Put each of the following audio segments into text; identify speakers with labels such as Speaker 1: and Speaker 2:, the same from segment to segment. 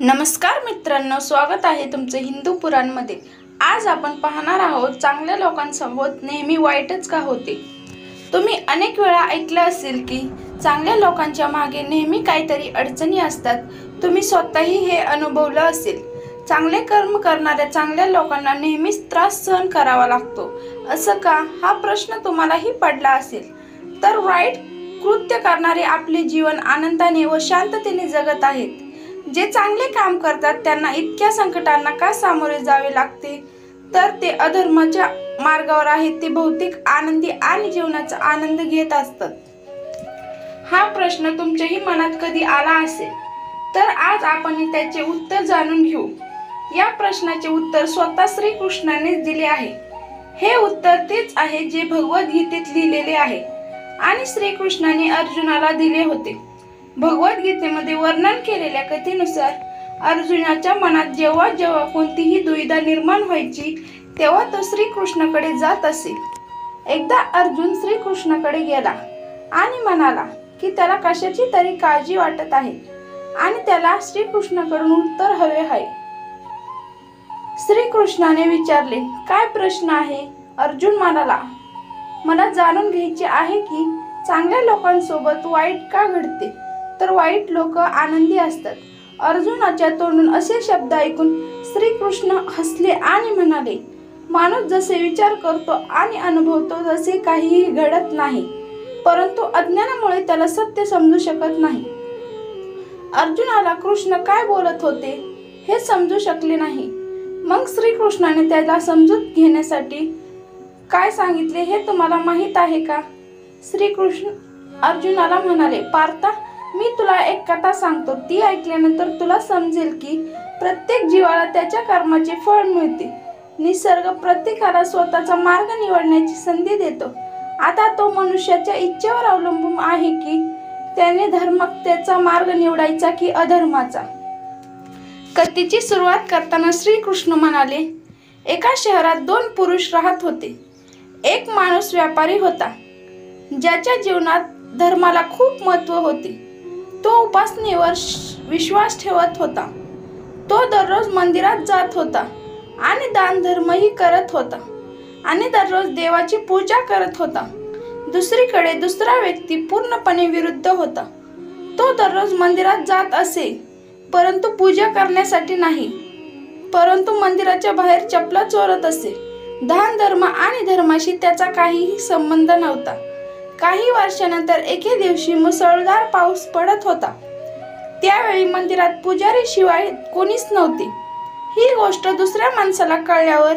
Speaker 1: नमस्कार मित्रांनो, स्वागत आहे तुमचे हिंदू पुराणमध्ये। आज आपण पाहणार आहोत चांगल्या लोकांसोबत नेहमी वाईटच का होते। तुम्ही अनेक वेळा ऐकलं असेल की चांगल्या लोकांच्या मागे नेहमी काहीतरी अडचणी असतात। तुम्ही स्वतःही हे अनुभवलं असेल। चांगले कर्म करणाऱ्या चांगल्या लोकांना नेहमीच त्रास सहन करावा लागतो, असं का? हा प्रश्न तुम्हालाही पडला असेल। तर वाईट कृत्य करणारे आपले जीवन आनंदाने व शांततेने जगत आहेत। जे चांगले काम करतात त्यांना इतक्या संकटांना का सामोरे जावे लागते? तर ते अधर्माच्या मार्गावर आहेत। ते भौतिक आनंदी आणि जीवनाचा आनंद घेत असतात। हा प्रश्न तुमच्याही मनात कधी आला असेल तर आज आपण त्याचे उत्तर जाणून घेऊ। या प्रश्नाचे उत्तर स्वतः श्रीकृष्णानेच दिले आहे। हे उत्तर तेच आहे जे भगवद्गीतेत लिहिलेले आहे आणि श्रीकृष्णाने अर्जुनाला दिले होते। भगवद्गीतेमध्ये वर्णन केलेल्या कथेनुसार अर्जुनाच्या मनात जेव्हा जेव्हा कोणतीही दुविधा निर्माण व्हायची तेव्हा तो श्रीकृष्णाकडे जात असे। एकदा अर्जुन श्रीकृष्णाकडे गेला आणि म्हणाला की त्याला कशाची तरी काळजी वाटत आहे आणि त्याला श्रीकृष्णाकडून उत्तर हवे आहे। श्रीकृष्णाने विचारले, काय प्रश्न आहे? अर्जुन म्हणाला, मला जाणून घ्यायचे आहे की चांगल्या लोकांसोबत वाईट का घडते, तर वाईट लोक आनंदी असतात। अर्जुनाच्या तोंडून असे शब्द ऐकून श्रीकृष्ण हसले आणि म्हणाले, माणूस जसे विचार करतो आणि अनुभवतो तसे काहीही घडत नाही, परंतु अज्ञानामुळे त्याला सत्य समजू शकत नाही। अर्जुनाला कृष्ण काय बोलत होते हे समजू शकले नाही। मग श्रीकृष्णाने त्याला समजून घेण्यासाठी काय सांगितले हे तुम्हाला माहित आहे का? श्रीकृष्ण अर्जुनाला म्हणाले, पार्था, मी तुला एक कथा सांगतो, ती ऐकल्यानंतर तुला समजेल की प्रत्येक जीवाला त्याच्या कर्माचे फळ मिळते। निसर्ग प्रत्येकाला स्वतःचा मार्ग निवडण्याची संधी देतो। आता तो मनुष्याच्या इच्छेवर अवलंबून आहे की त्याने धर्माचा मार्ग निवडायचा की अधर्माचा। कथेची सुरुवात करताना श्रीकृष्ण म्हणाले, एका शहरात दोन पुरुष राहत होते। एक माणूस व्यापारी होता ज्याच्या जीवनात धर्माला खूप महत्त्व होते। तो उपासनेवर विश्वास ठेवत होता। तो दररोज मंदिरात जात होता आणि दान धर्मही करत होता आणि दररोज देवाची पूजा करत होता। दुसरीकडे दुसरा व्यक्ती पूर्णपणे विरुद्ध होता। तो दररोज मंदिरात जात असे, परंतु पूजा करण्यासाठी नाही, परंतु मंदिराच्या बाहेर चपला चोरत असे। दान धर्म आणि धर्माशी त्याचा काहीही संबंध नव्हता। काही वर्षानंतर एके दिवशी मुसळधार पाऊस पडत होता। त्यावेळी मंदिरात पुजारी शिवाय कोणीच नव्हते। ही गोष्ट दुसऱ्या माणसाला कळल्यावर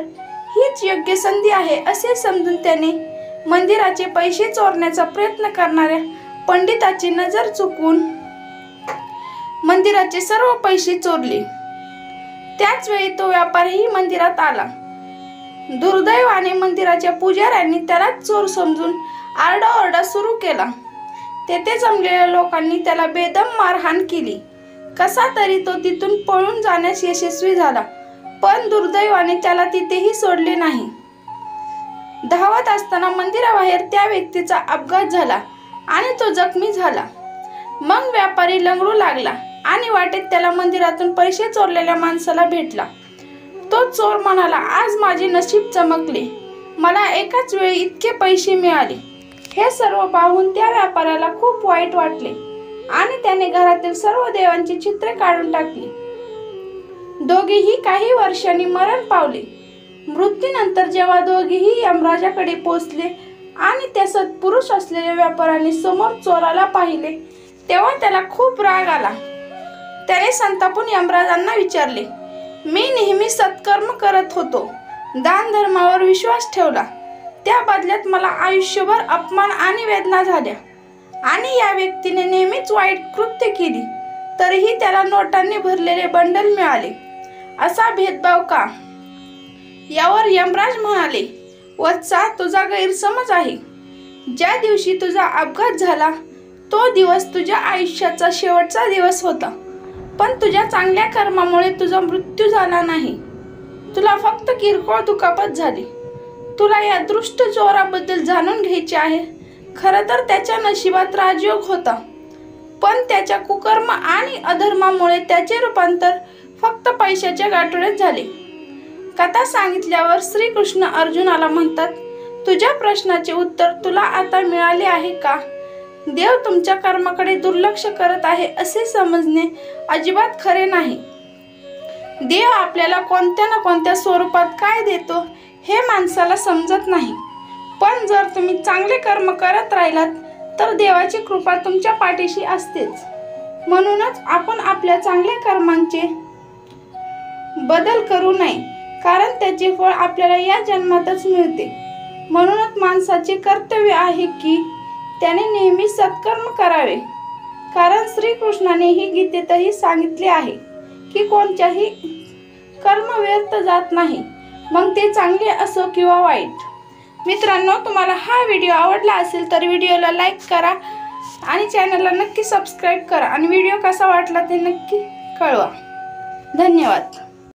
Speaker 1: हीच योग्य संधी आहे असे समजून त्याने मंदिराचे पैसे चोरण्याचा प्रयत्न करणाऱ्या पंडिताची नजर चुकवून मंदिराचे सर्व पैसे चोरले। त्याच वेळी तो व्यापारीही मंदिरात आला। दुर्दैवाने मंदिराच्या पुजाऱ्यांनी त्याला चोर समजून आरडाओरडा सुरू केला। तेथे जमलेल्या लोकांनी त्याला बेदम मारहाण केली। कसा तरी तो तिथून पळून जाण्यास यशस्वी झाला, पण दुर्दैवाने त्याला तिथेही सोडले नाही। धावत असताना मंदिराबाहेर त्या व्यक्तीचा अपघात झाला आणि तो जखमी झाला। मग व्यापारी लंगडू लागला आणि वाटेत त्याला मंदिरातून पैसे चोरलेल्या माणसाला भेटला। तो चोर म्हणाला, आज माझे नशीब चमकले, मला एकाच वेळी इतके पैसे मिळाले। हे सर्व पाहून त्या व्यापाऱ्याला खूप वाईट वाटले आणि त्याने घरातील सर्व देवांची चित्रे काढून टाकली। दोघेही काही वर्षांनी मरण पावले। मृत्यूनंतर जेव्हा दोघेही यमराजाकडे पोहोचले आणि त्या सत्पुरुष असलेल्या व्यापाऱ्याने समोर चोराला पाहिले तेव्हा त्याला खूप राग आला। त्याने संतापून यमराजांना विचारले, मी नेहमी सत्कर्म करत होतो, दान धर्मावर विश्वास ठेवला, त्या बदल्यात मला आयुष्यभर अपमान आणि वेदना झाल्या आणि या व्यक्तीने नेहमीच वाईट कृत्य केली, तरीही त्याला नोटांनी भरलेले बंडल मिळाले, असा भेदभाव का? यावर यमराज म्हणाले, वत्सा, तुझा गैरसमज आहे। ज्या दिवशी तुझा अपघात झाला तो दिवस तुझ्या आयुष्याचा शेवटचा दिवस होता, पण तुझ्या चांगल्या कर्मामुळे तुझा मृत्यू झाला नाही। तुला फक्त किरकोळ दुखापत झाली। तुला या दृष्ट चोराबद्दल जाणून घ्यायचे आहे। खरं तर त्याच्या नशिबात राजयोग होता, पण त्याच्या कुकर्म आणि अधर्मामुळे त्याचे रूपांतर फक्त पैशाच्या गाठोड्यात झाले. कथा सांगितल्यावर श्रीकृष्ण अर्जुनाला म्हणतात, तुझ्या प्रश्नाचे उत्तर तुला आता मिळाले आहे का? देव तुमच्या कर्माकडे दुर्लक्ष करत आहे असे समजणे अजिबात खरे नाही. देव आपल्याला कोणत्या ना कोणत्या स्वरूपात काय देतो हे माणसाला समजत नाही. पण जर तुम्ही चांगले कर्म करत राहिलात तर देवाची कृपा तुमच्या पाठीशी असतेच. म्हणूनच आपण आपल्या चांगल्या कर्मांचे बदल करू नये, कारण त्याचे फळ आपल्याला या जन्मातच मिळते. म्हणूनच माणसाचे कर्तव्य आहे की त्याने नेहमी सत्कर्म करावे, कारण श्रीकृष्णानेही गीतेतही सांगितले आहे की कोणत्याही कर्म व्यर्थ जात नाही, मग ते चांगले असो किंवा वाईट. मित्रांनो, तुम्हाला हा व्हिडिओ आवडला असेल तर व्हिडिओला लाईक करा आणि चॅनलला नक्की सबस्क्राईब करा आणि व्हिडिओ कसा वाटला ते नक्की कळवा. धन्यवाद.